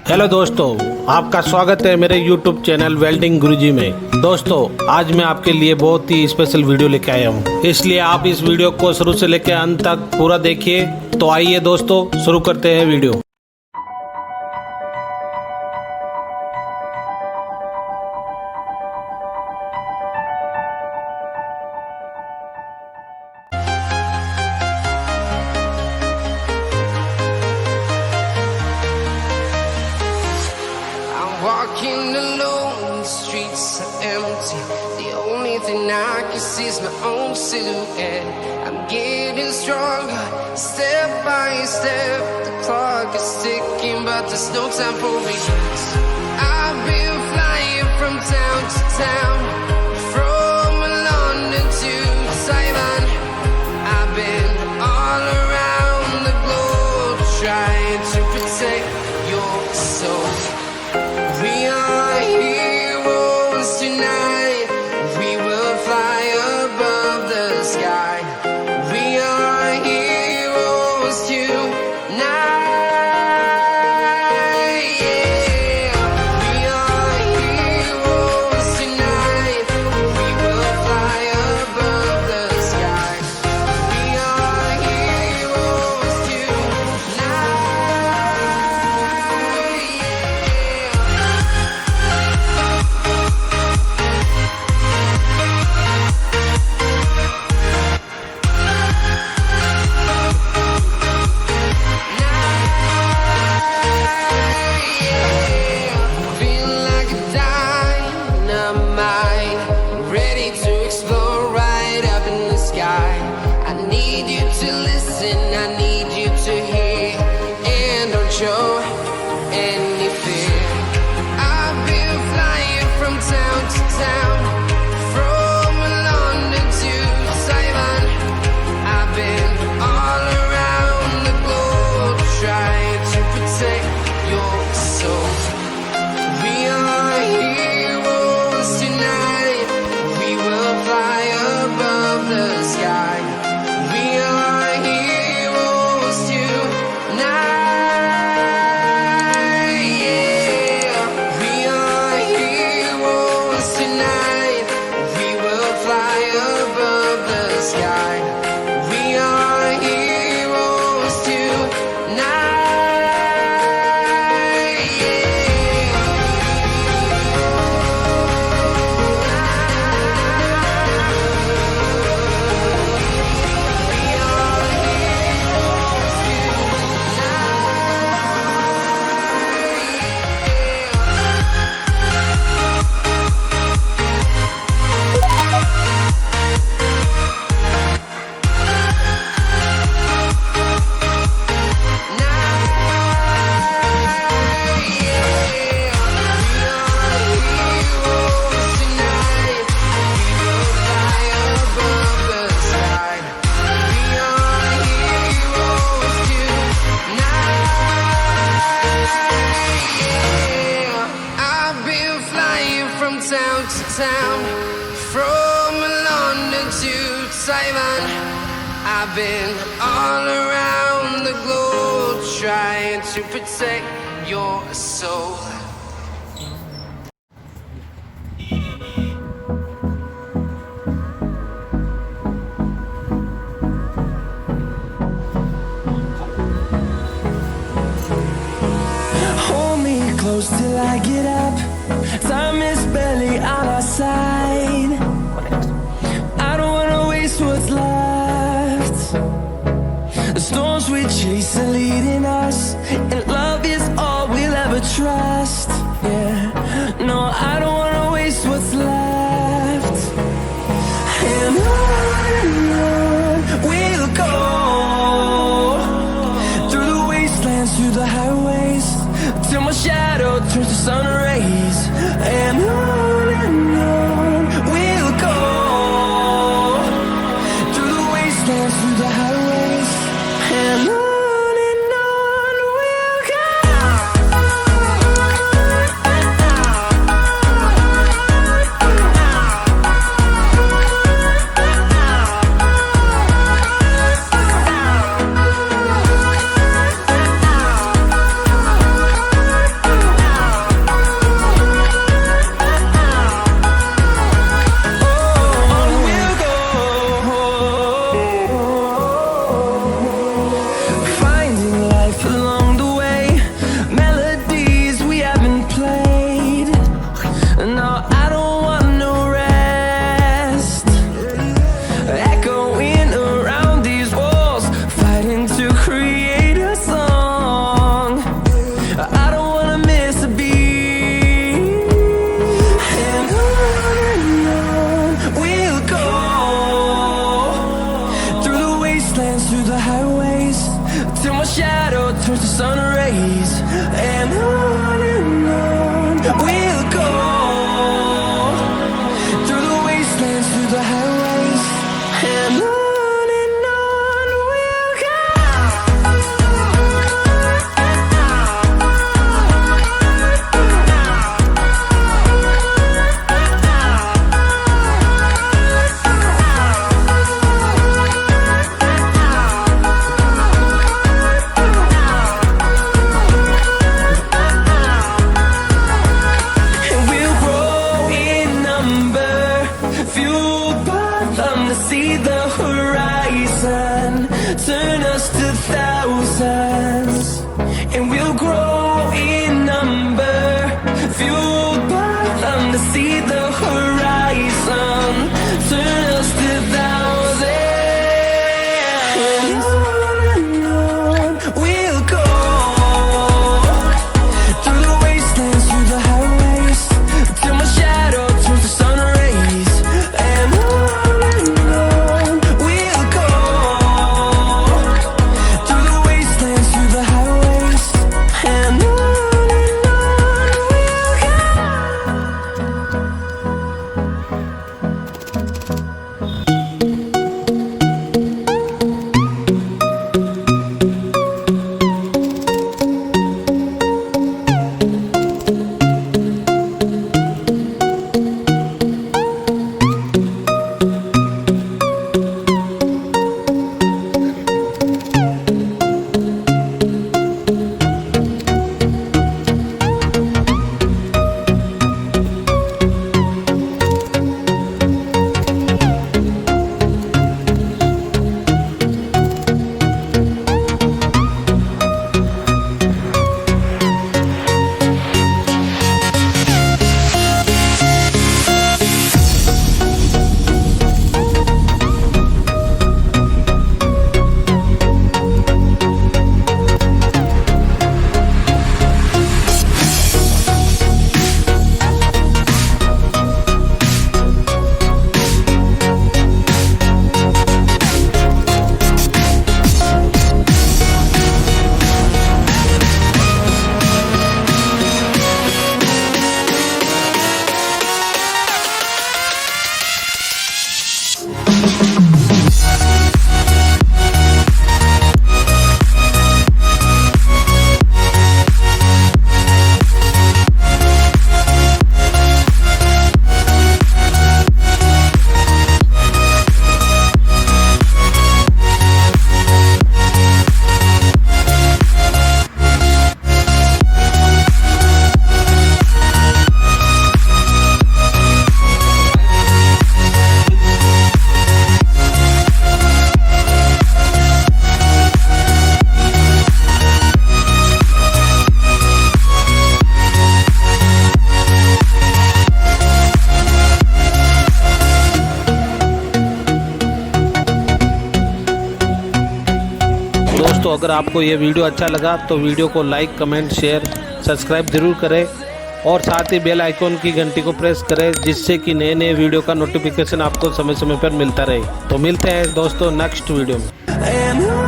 Hello दोस्तों, आपका स्वागत है मेरे YouTube चैनल वेल्डिंग गुरुजी में। दोस्तों, आज मैं आपके लिए बहुत ही स्पेशल वीडियो लेके आया हूँ, इसलिए आप इस वीडियो को शुरू से लेकर अंत तक पूरा देखिए। तो आइए दोस्तों, शुरू करते हैं video. Walking alone, the streets are empty. The only thing I can see is my own silhouette. I'm getting stronger, step by step. The clock is ticking, but there's no time for regrets. I've been flying from town to town, from London to Taiwan. I've been all around the globe, trying to protect your soul. We are heroes tonight. We will fly above the sky. We are heroes tonight. Yeah. We are heroes tonight. We will fly above the sky. We are heroes tonight. Feel like a dynamite, ready to explore right up in the sky. I need you to listen, I need you to hear, and don't show any fear. I've been flying from town to town, from London to Taiwan. I've been all around the globe, trying to protect your soul. We are heroes tonight. We will fly above the sky. We are heroes tonight. Yeah. We are heroes tonight. We will fly above the sky. We are heroes tonight. I've been flying from town to town, from London to Taiwan. I've been all around the globe, trying to protect your soul. Hold me close till I get up. Time is barely on our side. I don't wanna waste what's left. The storms we chase are leading us, and love is all we'll ever trust. Yeah, no, I don't wanna waste what's left. And on we'll go, through the wastelands, through the highways, till my shadow turns to sun rays. And on we'll go, through the wastelands, through the highways, and on we'll go. दोस्तों अगर आपको ये video अच्छा लगा तो video को like, comment, share, subscribe जरूर करें और साथ ही बेल आइकॉन की घंटी को प्रेस करें, जिससे कि नए नए वीडियो का नोटिफिकेशन आपको समय समय पर मिलता रहे। तो मिलते हैं दोस्तों नेक्स्ट वीडियो में। And